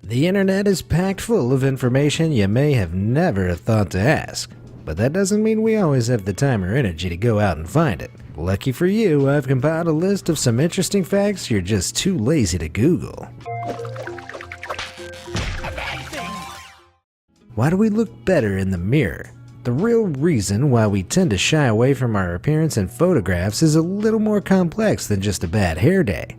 The internet is packed full of information you may have never thought to ask, but that doesn't mean we always have the time or energy to go out and find it. Lucky for you, I've compiled a list of some interesting facts you're just too lazy to Google. Why do we look better in the mirror? The real reason why we tend to shy away from our appearance in photographs is a little more complex than just a bad hair day.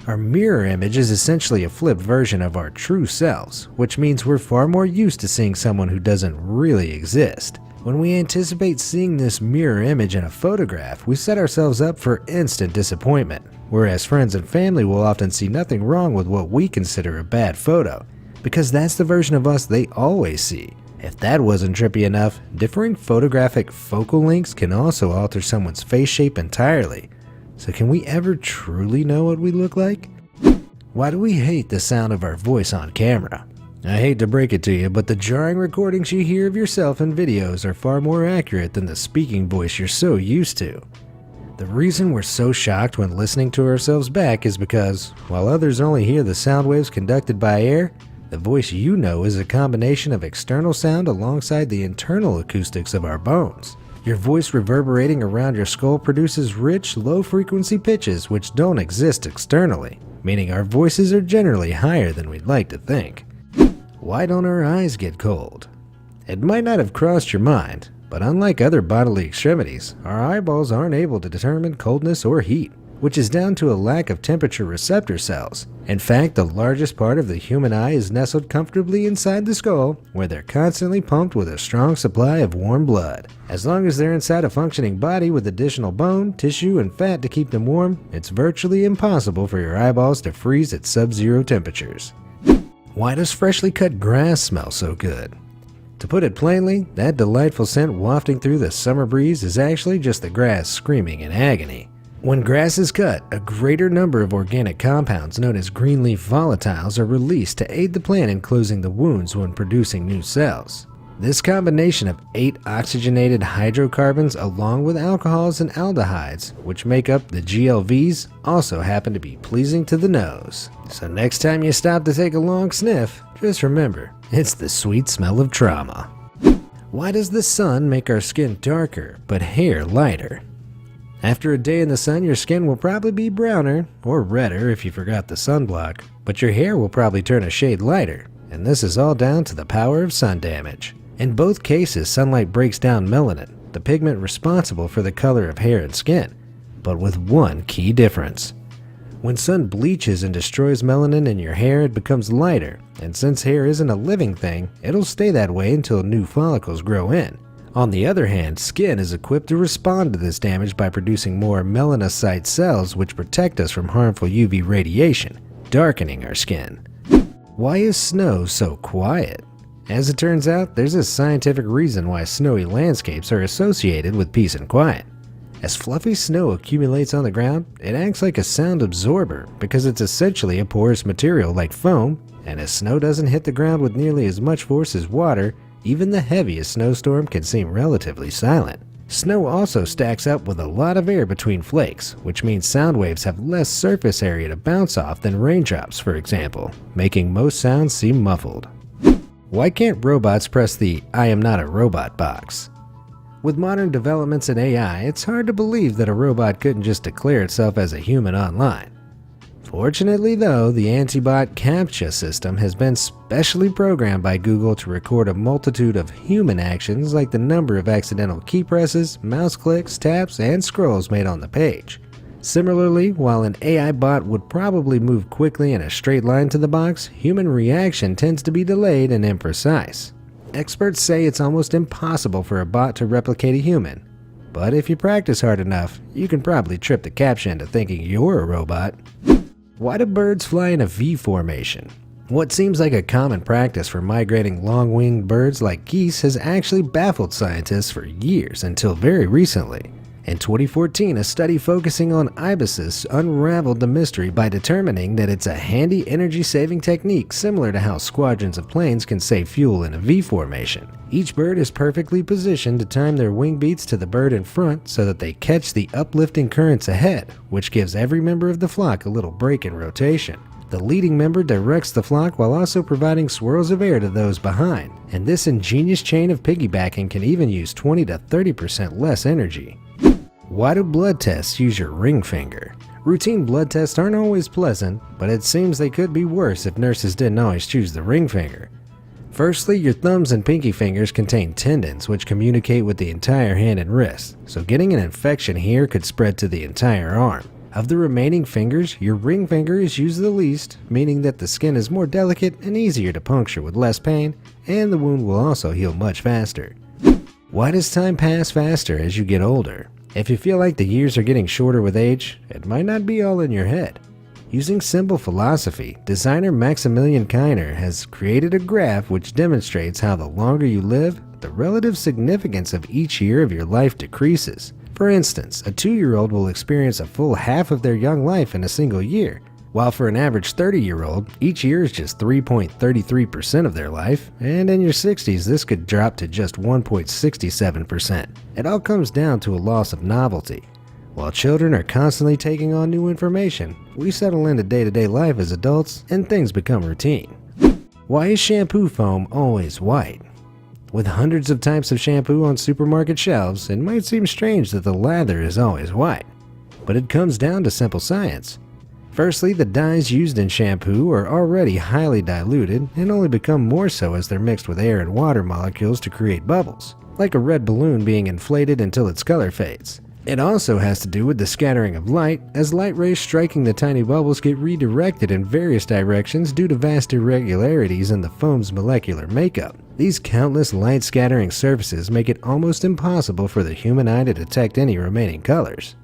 Our mirror image is essentially a flipped version of our true selves, which means we're far more used to seeing someone who doesn't really exist. When we anticipate seeing this mirror image in a photograph, we set ourselves up for instant disappointment, whereas friends and family will often see nothing wrong with what we consider a bad photo, because that's the version of us they always see. If that wasn't trippy enough, differing photographic focal lengths can also alter someone's face shape entirely. So can we ever truly know what we look like? Why do we hate the sound of our voice on camera? I hate to break it to you, but the jarring recordings you hear of yourself in videos are far more accurate than the speaking voice you're so used to. The reason we're so shocked when listening to ourselves back is because, while others only hear the sound waves conducted by air, the voice you know is a combination of external sound alongside the internal acoustics of our bones. Your voice reverberating around your skull produces rich, low-frequency pitches which don't exist externally, meaning our voices are generally higher than we'd like to think. Why don't our eyes get cold? It might not have crossed your mind, but unlike other bodily extremities, our eyeballs aren't able to determine coldness or heat, which is down to a lack of temperature receptor cells. In fact, the largest part of the human eye is nestled comfortably inside the skull, where they're constantly pumped with a strong supply of warm blood. As long as they're inside a functioning body with additional bone, tissue, and fat to keep them warm, it's virtually impossible for your eyeballs to freeze at sub-zero temperatures. Why does freshly cut grass smell so good? To put it plainly, that delightful scent wafting through the summer breeze is actually just the grass screaming in agony. When grass is cut, a greater number of organic compounds known as green leaf volatiles are released to aid the plant in closing the wounds when producing new cells. This combination of 8 oxygenated hydrocarbons along with alcohols and aldehydes, which make up the GLVs, also happen to be pleasing to the nose. So next time you stop to take a long sniff, just remember, it's the sweet smell of trauma. Why does the sun make our skin darker but hair lighter? After a day in the sun, your skin will probably be browner, or redder if you forgot the sunblock, but your hair will probably turn a shade lighter, and this is all down to the power of sun damage. In both cases, sunlight breaks down melanin, the pigment responsible for the color of hair and skin, but with one key difference. When sun bleaches and destroys melanin in your hair, it becomes lighter, and since hair isn't a living thing, it'll stay that way until new follicles grow in. On the other hand, skin is equipped to respond to this damage by producing more melanocyte cells which protect us from harmful UV radiation, darkening our skin. Why is snow so quiet? As it turns out, there's a scientific reason why snowy landscapes are associated with peace and quiet. As fluffy snow accumulates on the ground, it acts like a sound absorber because it's essentially a porous material like foam, and as snow doesn't hit the ground with nearly as much force as water, even the heaviest snowstorm can seem relatively silent. Snow also stacks up with a lot of air between flakes, which means sound waves have less surface area to bounce off than raindrops, for example, making most sounds seem muffled. Why can't robots press the "I am not a robot" box? With modern developments in AI, it's hard to believe that a robot couldn't just declare itself as a human online. Fortunately though, the Antibot CAPTCHA system has been specially programmed by Google to record a multitude of human actions like the number of accidental key presses, mouse clicks, taps, and scrolls made on the page. Similarly, while an AI bot would probably move quickly in a straight line to the box, human reaction tends to be delayed and imprecise. Experts say it's almost impossible for a bot to replicate a human, but if you practice hard enough, you can probably trip the CAPTCHA into thinking you're a robot. Why do birds fly in a V formation? What seems like a common practice for migrating long-winged birds like geese has actually baffled scientists for years until very recently. In 2014, a study focusing on ibises unraveled the mystery by determining that it's a handy energy-saving technique similar to how squadrons of planes can save fuel in a V formation. Each bird is perfectly positioned to time their wing beats to the bird in front so that they catch the uplifting currents ahead, which gives every member of the flock a little break in rotation. The leading member directs the flock while also providing swirls of air to those behind, and this ingenious chain of piggybacking can even use 20 to 30% less energy. Why do blood tests use your ring finger? Routine blood tests aren't always pleasant, but it seems they could be worse if nurses didn't always choose the ring finger. Firstly, your thumbs and pinky fingers contain tendons which communicate with the entire hand and wrist, so getting an infection here could spread to the entire arm. Of the remaining fingers, your ring finger is used the least, meaning that the skin is more delicate and easier to puncture with less pain, and the wound will also heal much faster. Why does time pass faster as you get older? If you feel like the years are getting shorter with age, it might not be all in your head. Using simple philosophy, designer Maximilian Kiner has created a graph which demonstrates how the longer you live, the relative significance of each year of your life decreases. For instance, a 2-year-old will experience a full half of their young life in a single year, while for an average 30-year-old, each year is just 3.33% of their life, and in your 60s this could drop to just 1.67%. It all comes down to a loss of novelty. While children are constantly taking on new information, we settle into day-to-day life as adults and things become routine. Why is shampoo foam always white? With hundreds of types of shampoo on supermarket shelves, it might seem strange that the lather is always white. But it comes down to simple science. Firstly, the dyes used in shampoo are already highly diluted and only become more so as they're mixed with air and water molecules to create bubbles, like a red balloon being inflated until its color fades. It also has to do with the scattering of light, as light rays striking the tiny bubbles get redirected in various directions due to vast irregularities in the foam's molecular makeup. These countless light-scattering surfaces make it almost impossible for the human eye to detect any remaining colors.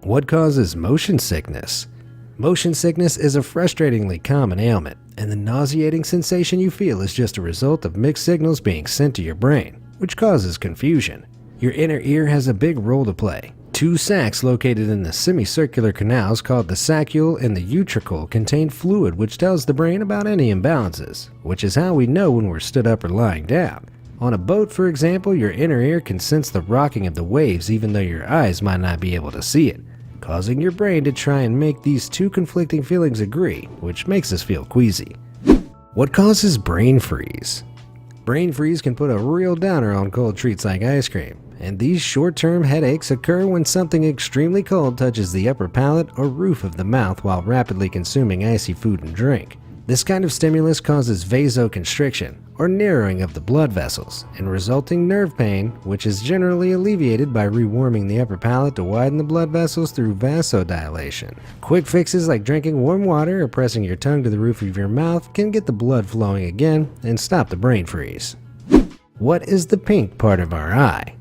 What causes motion sickness? Motion sickness is a frustratingly common ailment, and the nauseating sensation you feel is just a result of mixed signals being sent to your brain, which causes confusion. Your inner ear has a big role to play. 2 sacs located in the semicircular canals called the saccule and the utricle contain fluid which tells the brain about any imbalances, which is how we know when we're stood up or lying down. On a boat, for example, your inner ear can sense the rocking of the waves even though your eyes might not be able to see it, causing your brain to try and make these 2 conflicting feelings agree, which makes us feel queasy. What causes brain freeze? Brain freeze can put a real downer on cold treats like ice cream, and these short-term headaches occur when something extremely cold touches the upper palate or roof of the mouth while rapidly consuming icy food and drink. This kind of stimulus causes vasoconstriction, or narrowing of the blood vessels, and resulting nerve pain, which is generally alleviated by rewarming the upper palate to widen the blood vessels through vasodilation. Quick fixes like drinking warm water or pressing your tongue to the roof of your mouth can get the blood flowing again and stop the brain freeze. What is the pink part of our eye?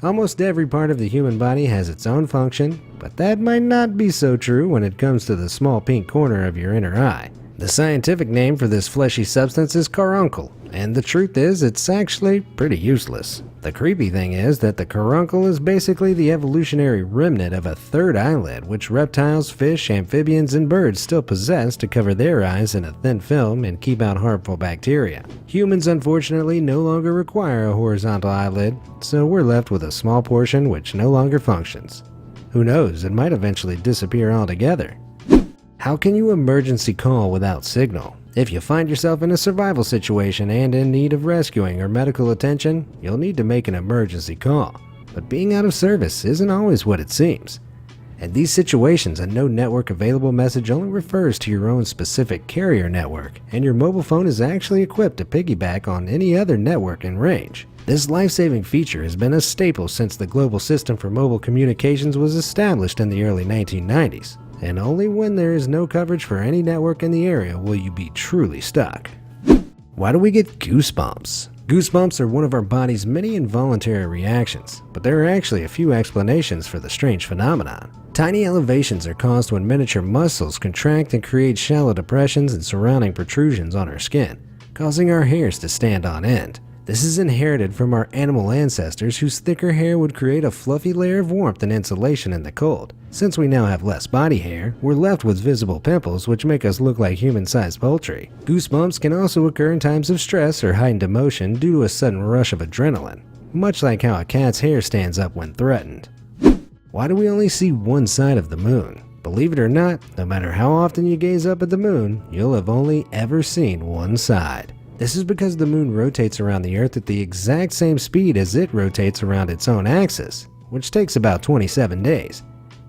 Almost every part of the human body has its own function, but that might not be so true when it comes to the small pink corner of your inner eye. The scientific name for this fleshy substance is carbuncle, and the truth is it's actually pretty useless. The creepy thing is that the carbuncle is basically the evolutionary remnant of a third eyelid which reptiles, fish, amphibians, and birds still possess to cover their eyes in a thin film and keep out harmful bacteria. Humans unfortunately no longer require a horizontal eyelid, so we're left with a small portion which no longer functions. Who knows, it might eventually disappear altogether. How can you emergency call without signal? If you find yourself in a survival situation and in need of rescuing or medical attention, you'll need to make an emergency call. But being out of service isn't always what it seems. In these situations, a no network available message only refers to your own specific carrier network, and your mobile phone is actually equipped to piggyback on any other network in range. This life-saving feature has been a staple since the global system for mobile communications was established in the early 1990s. And only when there is no coverage for any network in the area will you be truly stuck. Why do we get goosebumps? Goosebumps are one of our body's many involuntary reactions, but there are actually a few explanations for the strange phenomenon. Tiny elevations are caused when miniature muscles contract and create shallow depressions and surrounding protrusions on our skin, causing our hairs to stand on end. This is inherited from our animal ancestors whose thicker hair would create a fluffy layer of warmth and insulation in the cold. Since we now have less body hair, we're left with visible pimples which make us look like human-sized poultry. Goosebumps can also occur in times of stress or heightened emotion due to a sudden rush of adrenaline, much like how a cat's hair stands up when threatened. Why do we only see one side of the moon? Believe it or not, no matter how often you gaze up at the moon, you'll have only ever seen one side. This is because the moon rotates around the Earth at the exact same speed as it rotates around its own axis, which takes about 27 days,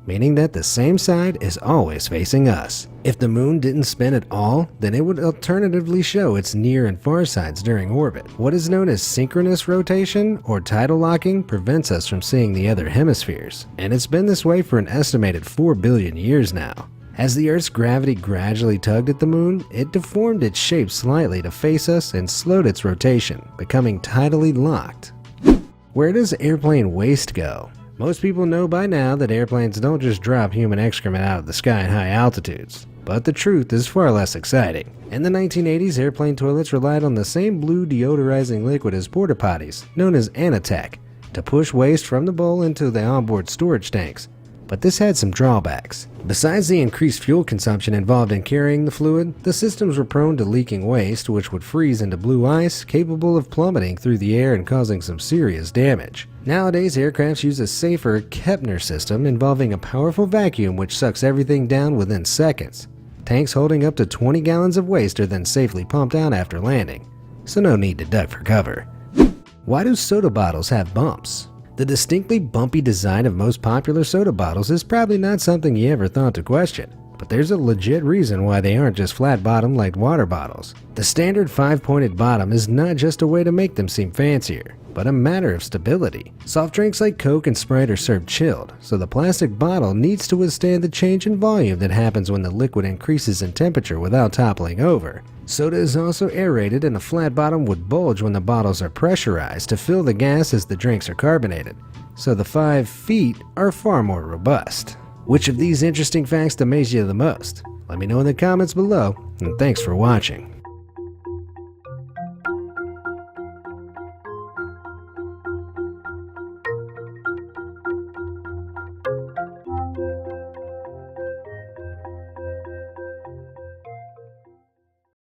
meaning that the same side is always facing us. If the moon didn't spin at all, then it would alternatively show its near and far sides during orbit. What is known as synchronous rotation or tidal locking prevents us from seeing the other hemispheres, and it's been this way for an estimated 4 billion years now. As the Earth's gravity gradually tugged at the moon, it deformed its shape slightly to face us and slowed its rotation, becoming tidally locked. Where does airplane waste go? Most people know by now that airplanes don't just drop human excrement out of the sky at high altitudes, but the truth is far less exciting. In the 1980s, airplane toilets relied on the same blue deodorizing liquid as porta potties, known as Anatech, to push waste from the bowl into the onboard storage tanks. But this had some drawbacks. Besides the increased fuel consumption involved in carrying the fluid, the systems were prone to leaking waste, which would freeze into blue ice, capable of plummeting through the air and causing some serious damage. Nowadays, aircrafts use a safer Kepner system involving a powerful vacuum which sucks everything down within seconds. Tanks holding up to 20 gallons of waste are then safely pumped out after landing, so no need to duck for cover. Why do soda bottles have bumps? The distinctly bumpy design of most popular soda bottles is probably not something you ever thought to question, but there's a legit reason why they aren't just flat-bottomed like water bottles. The standard 5-pointed bottom is not just a way to make them seem fancier, but a matter of stability. Soft drinks like Coke and Sprite are served chilled, so the plastic bottle needs to withstand the change in volume that happens when the liquid increases in temperature without toppling over. Soda is also aerated, and a flat bottom would bulge when the bottles are pressurized to fill the gas as the drinks are carbonated, so the 5 feet are far more robust. Which of these interesting facts amazed you the most? Let me know in the comments below, and thanks for watching.